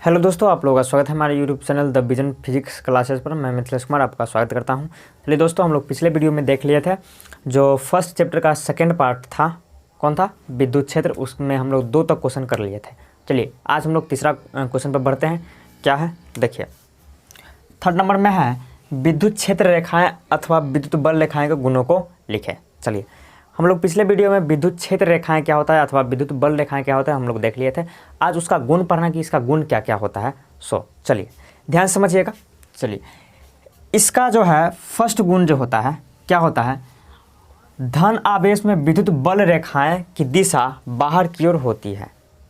Hello दोस्तों, आप लोगों का स्वागत है हमारे YouTube channel the vision physics classes पर। मैं मिथिलेश कुमार आपका स्वागत करता हूं। चलिए दोस्तों, हम लोग पिछले वीडियो में देख लिए थे जो फर्स्ट चैप्टर का सेकंड पार्ट था। कौन था? विद्युत क्षेत्र। उसमें हम लोग 2 तक क्वेश्चन कर लिए थे। चलिए आज हम लोग तीसरा क्वेश्चन पर बढ़ते हैं। क्या है देखिए, 3rd नंबर में है विद्युत क्षेत्र रेखाएँ अथवा विद्युत बल रेखाएँ के गुणों को लिखें। चलिए, हम लोग पिछले वीडियो में विद्युत क्षेत्र रेखाएं क्या होता है अथवा विद्युत बल रेखाएं क्या होता है हम लोग देख लिए थे। आज उसका गुण पढ़ना कि इसका गुण क्या क्या होता है। चलिए ध्यान समझिएगा। चलिए, इसका जो है फर्स्ट गुण जो होता है क्या होता है, धन आवेश में विद्युत बल रेखाएं की दिशा बाहर की ओर होती है।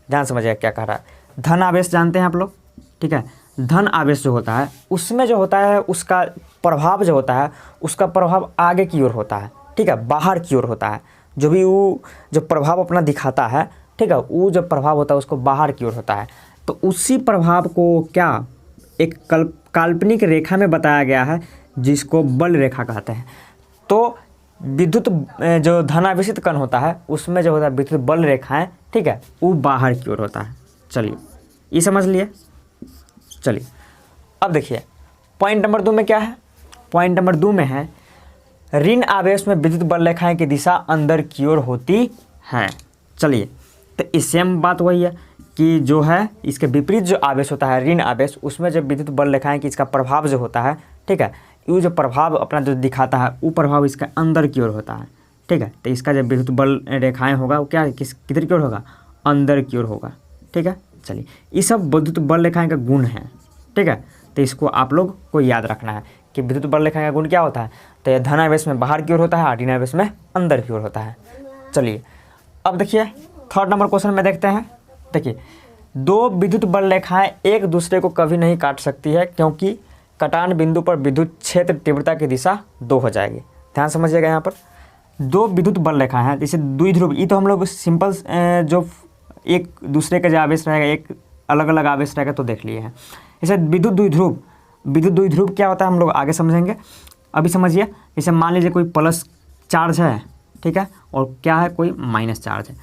ध्यान समझिएगा क्या कह रहा है। धन आवेश जानते हैं आप लोग, ठीक है। धन आवेश जो होता है उसमें जो होता है उसका प्रभाव जो होता है उसका प्रभाव आगे की ओर होता है, ठीक है, बाहर की ओर होता है। जो भी वो जो प्रभाव अपना दिखाता है, ठीक है, वो जो प्रभाव होता है उसको बाहर की ओर होता है। तो उसी प्रभाव को क्या एक काल्पनिक रेखा में बताया गया है जिसको बल रेखा कहते हैं। तो विद्युत जो धनावेशित कण होता है उसमें जो होता है विद्युत बल रेखाएं, ठीक है, वो बाहर की ओर होता है। चलिए ये समझ लिए। चलिए अब देखिए पॉइंट नंबर 2 में क्या है। पॉइंट नंबर 2 में है ऋण आवेश में विद्युत बल रेखाएं की दिशा अंदर की ओर होती है। चलिए, तो इस सेम बात वही है कि जो है इसके विपरीत जो आवेश होता है ऋण आवेश, उसमें जब विद्युत बल रेखाएं की इसका प्रभाव जो होता है, ठीक है, ये जो प्रभाव अपना जो दिखाता है वो प्रभाव इसका अंदर की ओर होता है, ठीक है। तो इसका जब विद्युत बल रेखाएँ होगा वो क्या किधर की ओर होगा, अंदर की ओर होगा, ठीक है। चलिए, ये सब विद्युत बल रेखाएँ का गुण है, ठीक है। तो इसको आप लोग को याद रखना है कि विद्युत बल रेखा का गुण क्या होता है। तो यह धनावेश में बाहर की ओर होता है, ऋण आवेश में अंदर की ओर होता है। चलिए अब देखिए 3rd नंबर क्वेश्चन में देखते हैं। देखिए, 2 विद्युत बल रेखाएं एक दूसरे को कभी नहीं काट सकती है क्योंकि कटान बिंदु पर विद्युत क्षेत्र तीव्रता की दिशा 2 हो जाएगी। ध्यान समझिएगा। यहाँ पर 2 विद्युत बल रेखाएं हैं, जैसे द्विध्रुव, ये तो हम लोग सिंपल जो एक दूसरे का जो आवेश रहेगा एक अलग अलग आवेश रहेगा तो देख लिए हैं। जैसे विद्युत द्विध्रुव क्या होता है हम लोग आगे समझेंगे। अभी समझिए, जैसे मान लीजिए कोई प्लस चार्ज है, ठीक है, और क्या है कोई माइनस चार्ज है।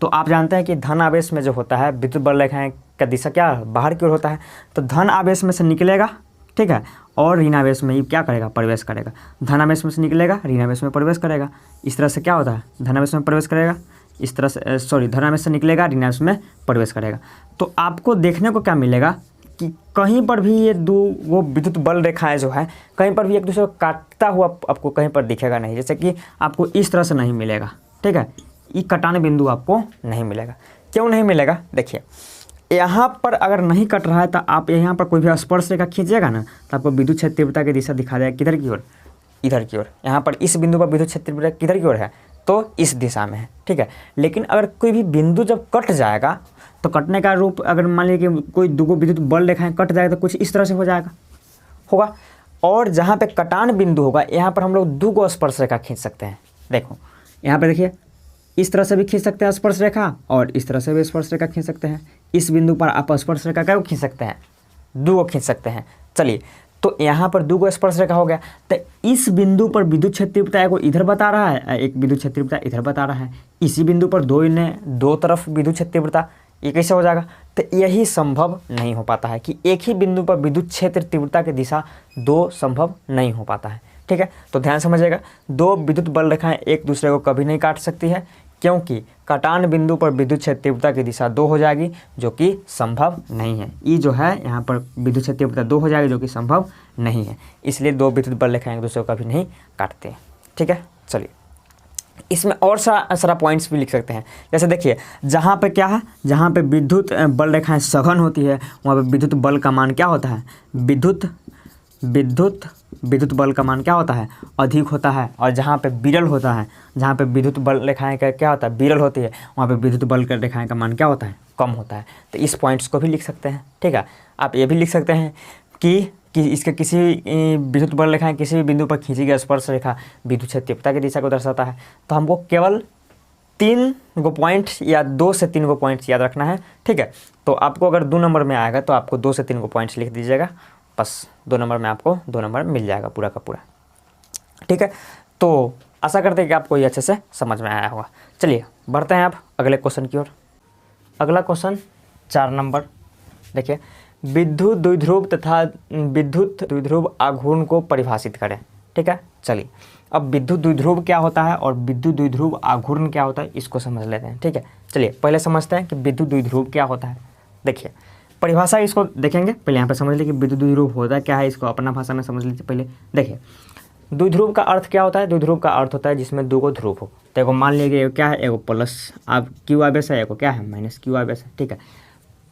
तो आप जानते हैं कि धन आवेश में जो होता है विद्युत बल रेखाएं का दिशा क्या बाहर की ओर होता है। तो धन आवेश में से निकलेगा, ठीक है, और ऋण आवेश में क्या करेगा, प्रवेश करेगा। धन आवेश में से निकलेगा, ऋण आवेश में प्रवेश करेगा। इस तरह से क्या होता है, धन आवेश में प्रवेश करेगा, इस तरह से धन आवेश से निकलेगा, ऋण आवेश में प्रवेश करेगा। तो आपको देखने को क्या मिलेगा कि कहीं पर भी ये 2 विद्युत बल रेखाएं जो है कहीं पर भी एक दूसरे को काटता हुआ आपको कहीं पर दिखेगा नहीं। जैसे कि आपको इस तरह से नहीं मिलेगा, ठीक है, ये कटान बिंदु आपको नहीं मिलेगा। क्यों नहीं मिलेगा? देखिए, यहाँ पर अगर नहीं कट रहा है तो आप यहाँ पर कोई भी स्पर्श रेखा खींचिएगा ना तो आपको विद्युत क्षेत्र तीव्रता की दिशा दिखा जाएगा किधर की ओर, इधर की ओर। यहाँ पर इस बिंदु पर विद्युत क्षेत्र तीव्रता किधर की ओर है, तो इस दिशा में है, ठीक है। लेकिन अगर कोई भी बिंदु जब कट जाएगा तो कटने का रूप अगर मान लीजिए कि कोई 2 विद्युत बल रेखाएं कट जाएगा तो कुछ इस तरह से होगा। और जहाँ पे कटान बिंदु होगा यहाँ पर हम लोग 2 स्पर्श रेखा खींच सकते हैं। देखो यहाँ पे देखिए, इस तरह से भी खींच सकते हैं स्पर्श रेखा और इस तरह से भी स्पर्श रेखा खींच सकते हैं। इस बिंदु पर आप स्पर्श रेखा क्या खींच सकते हैं, 2 खींच सकते हैं। चलिए, तो यहाँ पर 2 स्पर्श रेखा हो गया। तो इस बिंदु पर विद्युत क्षेत्र तीव्रता को इधर बता रहा है, एक विद्युत क्षेत्र तीव्रता इधर बता रहा है। इसी बिंदु पर 2 तरफ विद्युत क्षेत्र तीव्रता, ये कैसे हो जाएगा? तो यही संभव नहीं हो पाता है कि एक ही बिंदु पर विद्युत क्षेत्र तीव्रता की दिशा 2 संभव नहीं हो पाता है, ठीक है। तो ध्यान समझिएगा, 2 विद्युत बल रेखाएं एक दूसरे को कभी नहीं काट सकती है क्योंकि कटान बिंदु पर विद्युत क्षेत्र तीव्रता की दिशा 2 हो जाएगी जो कि संभव नहीं है। ये जो है यहाँ पर विद्युत क्षेत्र तीव्रता 2 हो जाएगी जो कि संभव नहीं है, इसलिए 2 विद्युत बल रेखाएं एक दूसरे को कभी नहीं काटते, ठीक है। चलिए, इसमें और सारा पॉइंट्स भी लिख सकते हैं। जैसे देखिए, जहाँ पे क्या है, जहाँ पे विद्युत बल रेखाएं सघन होती है वहाँ पे विद्युत बल का मान क्या होता है, विद्युत बल का मान क्या होता है, अधिक होता है। और जहाँ पे विरल होता है, जहाँ पे विद्युत बल रेखाएं का क्या होता है, विरल होती है, वहाँ पे विद्युत बल रेखाएं का मान क्या होता है, कम होता है। तो इस पॉइंट्स को भी लिख सकते हैं, ठीक है। आप ये भी लिख सकते हैं कि इसके किसी विद्युत बल रेखाएं किसी भी बिंदु पर खींची गई स्पर्श रेखा विद्युत क्षेत्र तीव्रता की दिशा को दर्शाता है। तो हमको केवल 3 पॉइंट्स या 2 से 3 पॉइंट्स याद रखना है, ठीक है। तो आपको अगर 2 नंबर में आएगा तो आपको 2 से 3 पॉइंट्स लिख दीजिएगा, बस 2 नंबर में आपको 2 नंबर मिल जाएगा पूरा का पूरा, ठीक है। तो आशा करते हैं कि आपको ये अच्छे से समझ में आया होगा। चलिए बढ़ते हैं आप अगले क्वेश्चन की ओर। अगला क्वेश्चन 4 नंबर, देखिए विद्युत द्विध्रुव तथा विद्युत द्विध्रुव आघूर्ण को परिभाषित करें। ठीक है, चलिए अब विद्युत द्विध्रुव क्या होता है और विद्युत द्विध्रुव आघूर्ण क्या होता है इसको समझ लेते हैं। ठीक है, चलिए पहले समझते हैं कि विद्युत द्विध्रुव क्या होता है। देखिए परिभाषा इसको देखेंगे, पहले यहाँ पे समझ लीजिए कि विद्युत द्विध्रुव होता क्या है, इसको अपना भाषा में समझ लीजिए पहले। देखिए द्विध्रुव का अर्थ क्या होता है, द्विध्रुव का अर्थ होता है जिसमें दो ध्रुव हो। तो एगो मान लीजिए एगो क्या है, एगो प्लस अब क्यू आवेश है, एगो क्या है माइनस क्यू आवेश है। ठीक है,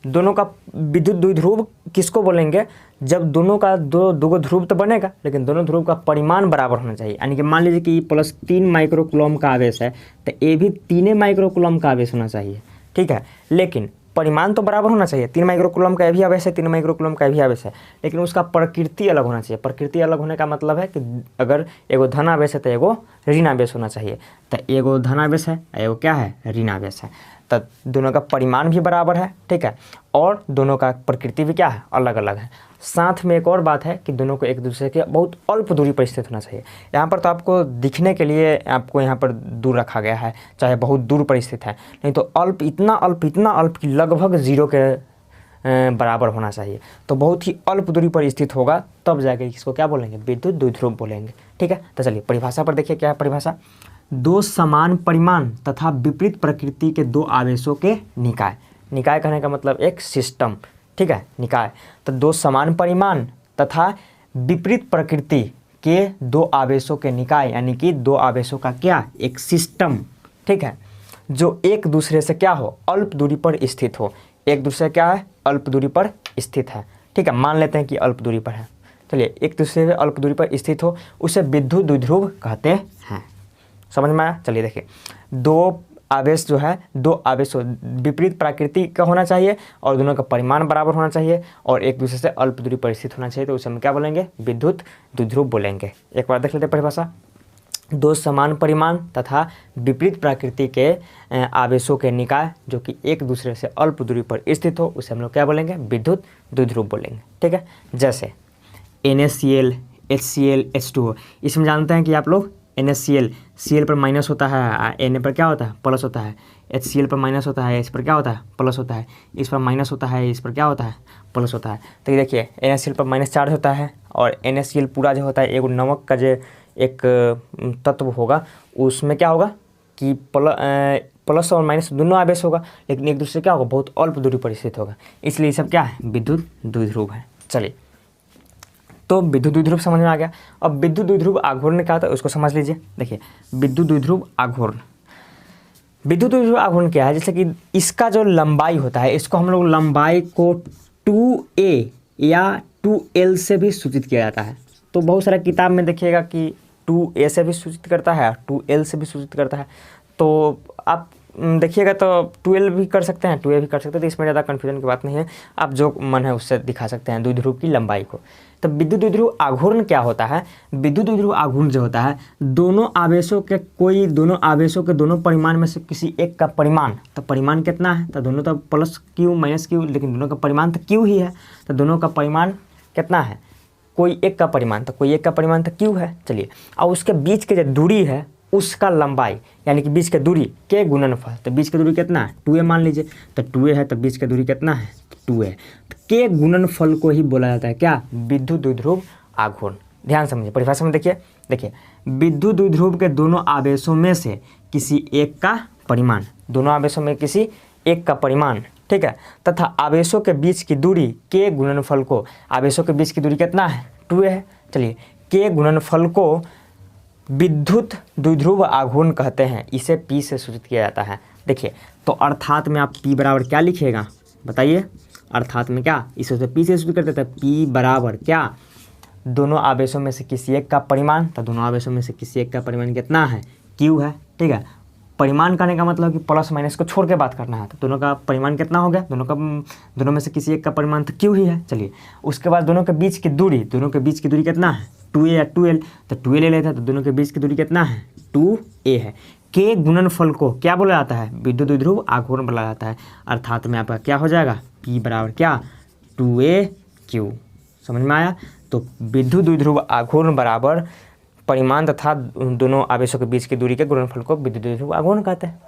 दोनों का विद्युत द्विध्रुव किसको बोलेंगे, जब दोनों का दो ध्रुव तो बनेगा लेकिन दोनों ध्रुव का परिमाण बराबर होना चाहिए। यानी कि मान लीजिए कि +3 माइक्रोकूलम का आवेश है तो ये भी 3 माइक्रोकूलम का आवेश होना चाहिए। ठीक है, लेकिन परिमाण तो बराबर होना चाहिए। 3 माइक्रोकूलम का भी आवेश है, 3 माइक्रोकूलम का भी आवेश है, लेकिन उसका प्रकृति अलग होना चाहिए। प्रकृति अलग होने का मतलब है कि अगर एगो धन आवेश है तो एगो ऋण आवेश होना चाहिए। तो एगो धन आवेश है, एगो क्या है ऋण आवेश है, तो दोनों का परिमाण भी बराबर है। ठीक है, और दोनों का प्रकृति भी क्या है अलग अलग है। साथ में एक और बात है कि दोनों को एक दूसरे के बहुत अल्प दूरी पर स्थित होना चाहिए। यहाँ पर तो आपको दिखने के लिए आपको यहाँ पर दूर रखा गया है, चाहे बहुत दूर पर स्थित है, नहीं तो इतना अल्प कि लगभग 0 के बराबर होना चाहिए। तो बहुत ही अल्प दूरी पर स्थित होगा तब जाके इसको क्या बोलेंगे, विद्युत द्विध्रुव बोलेंगे। ठीक है, तो चलिए परिभाषा पर देखिए क्या है परिभाषा। दो समान परिमाण तथा विपरीत प्रकृति के दो आवेशों के निकाय। निकाय कहने का मतलब एक सिस्टम। ठीक है, निकाय तो दो समान परिमाण तथा विपरीत प्रकृति के दो आवेशों के निकाय, यानी कि दो आवेशों का क्या एक सिस्टम। ठीक है, जो एक दूसरे से क्या हो अल्प दूरी पर स्थित हो। एक दूसरे क्या है अल्प दूरी पर स्थित है। ठीक है, मान लेते हैं कि अल्प दूरी पर है। चलिए एक दूसरे से अल्प दूरी पर स्थित हो उसे विद्युत द्विध्रुव कहते हैं। समझ में आया। चलिए देखिए दो आवेश जो है दो आवेश विपरीत प्रकृति का होना चाहिए और दोनों का परिमाण बराबर होना चाहिए और एक दूसरे से अल्प दूरी पर स्थित होना चाहिए, तो उसे हम क्या बोलेंगे विद्युत द्विध्रुव बोलेंगे। एक बार देख लेते हैं परिभाषा। दो समान परिमाण तथा विपरीत प्रकृति के आवेशों के निकाय जो कि एक दूसरे से अल्प दूरी पर स्थित हो उसे हम लोग क्या बोलेंगे विद्युत द्विध्रुव बोलेंगे। ठीक है, जैसे NaCl HCl H2O, इसमें जानते हैं कि आप लोग NaCl Cl पर माइनस होता है, Na पर क्या होता है प्लस होता है, HCl पर माइनस होता है, H पर क्या होता है प्लस होता है, इस पर माइनस होता है, इस पर क्या होता है प्लस होता है। तो ये देखिए NaCl पर माइनस चार्ज होता है और NaCl पूरा जो होता है एक नमक का जो एक तत्व होगा उसमें क्या होगा कि प्लस और माइनस दोनों आवेश होगा, लेकिन एक दूसरे क्या होगा बहुत अल्प दूरी पर स्थित होगा, इसलिए सब क्या है विद्युत द्विध्रुव है। चलिए तो विद्युत द्विध्रुव समझ में आ गया। अब विद्युत द्विध्रुव आघूर्ण क्या होता है उसको समझ लीजिए। देखिए विद्युत द्विध्रुव आघूर्ण, विद्युत द्विध्रुव आघूर्ण क्या है, जैसे कि इसका जो लंबाई होता है इसको हम लोग लंबाई को 2a या 2l से भी सूचित किया जाता है। तो बहुत सारा किताब में देखिएगा कि 2a से भी सूचित करता है 2l से भी सूचित करता है, तो आप देखिएगा तो 2l भी कर सकते हैं 2a भी कर सकते हैं, तो इसमें ज़्यादा कन्फ्यूजन की बात नहीं है, आप जो मन है उससे दिखा सकते हैं द्विध्रुव की लंबाई को। तो विद्युत द्विध्रुव आघूर्ण क्या होता है, विद्युत द्विध्रुव आघूर्ण जो होता है दोनों आवेशों के दोनों परिमाण में से किसी एक का परिमाण, तो परिमाण कितना है तो दोनों तो प्लस क्यू माइनस क्यू, लेकिन दोनों का परिमाण तो क्यू ही है, तो दोनों का परिमाण कितना है कोई एक का परिमाण, तो कोई एक का परिमाण तो क्यू है। चलिए और उसके बीच के जो दूरी है उसका लंबाई यानी कि बीच के दूरी के गुणनफल, तो बीच की दूरी कितना है 2a मान लीजिए, तो 2a है तो बीच की दूरी कितना है 2a, तो के गुणनफल को ही बोला जाता है क्या विद्युत द्विध्रुव आघूर्ण। ध्यान समझिए परिभाषा में देखिए विद्युत द्विध्रुव के दोनों आवेशों में से किसी एक का परिमाण, दोनों आवेशों में किसी एक का परिमाण, ठीक है, तथा आवेशों के बीच की दूरी के गुणनफल को, आवेशों के बीच की दूरी कितना है 2a है। चलिए के गुणनफल को विद्युत द्विध्रुव आघूर्ण कहते हैं, इसे P से सूचित किया जाता है। देखिए तो अर्थात में आप P बराबर क्या लिखिएगा बताइए, अर्थात में क्या इसे P से सूचित करते थे, P बराबर क्या दोनों आवेशों में से किसी एक का परिमाण, तो दोनों आवेशों में से किसी एक का परिमाण कितना है Q है। ठीक है, परिमाण करने का मतलब कि प्लस माइनस को छोड़ के बात करना है, तो दोनों का परिमाण कितना हो गया, दोनों में से किसी एक का परिमाण तो Q ही है। चलिए उसके बाद दोनों के बीच की दूरी कितना है 2a या 2l, तो 2a ले लेते हैं, तो दोनों के बीच की दूरी कितना है 2a है। के गुणनफल को क्या बोला जाता है विद्युत द्विध्रुव आघूर्ण बोला जाता है, अर्थात में आपका क्या हो जाएगा P बराबर क्या 2aq। समझ में आया। तो विद्युत द्विध्रुव आघूर्ण बराबर परिमाण तथा दोनों आवेशों के बीच की दूरी के गुणनफल को विद्युत द्विध्रुव आघूर्ण कहते हैं।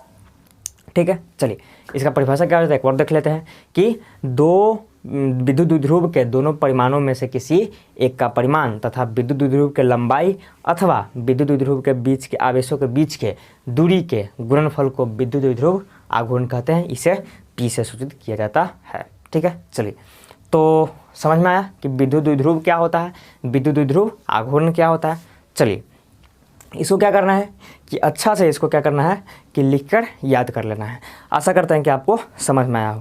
ठीक है, चलिए इसका परिभाषा क्या होता है एक और देख लेते हैं कि दो विद्युत द्विध्रुव के दोनों परिमाणों में से किसी एक का परिमाण तथा विद्युत द्विध्रुव के लंबाई अथवा विद्युत द्विध्रुव के बीच के आवेशों के बीच के दूरी के गुणनफल को विद्युत द्विध्रुव आघूर्ण कहते हैं। इसे P से सूचित किया जाता है। ठीक है, चलिए तो समझ में आया कि विद्युत द्विध्रुव क्या होता है, विद्युत द्विध्रुव आघूर्ण क्या होता है। चलिए इसको क्या करना है कि अच्छा से इसको क्या करना है कि लिखकर याद कर लेना है। आशा करते हैं कि आपको समझ में आया हो।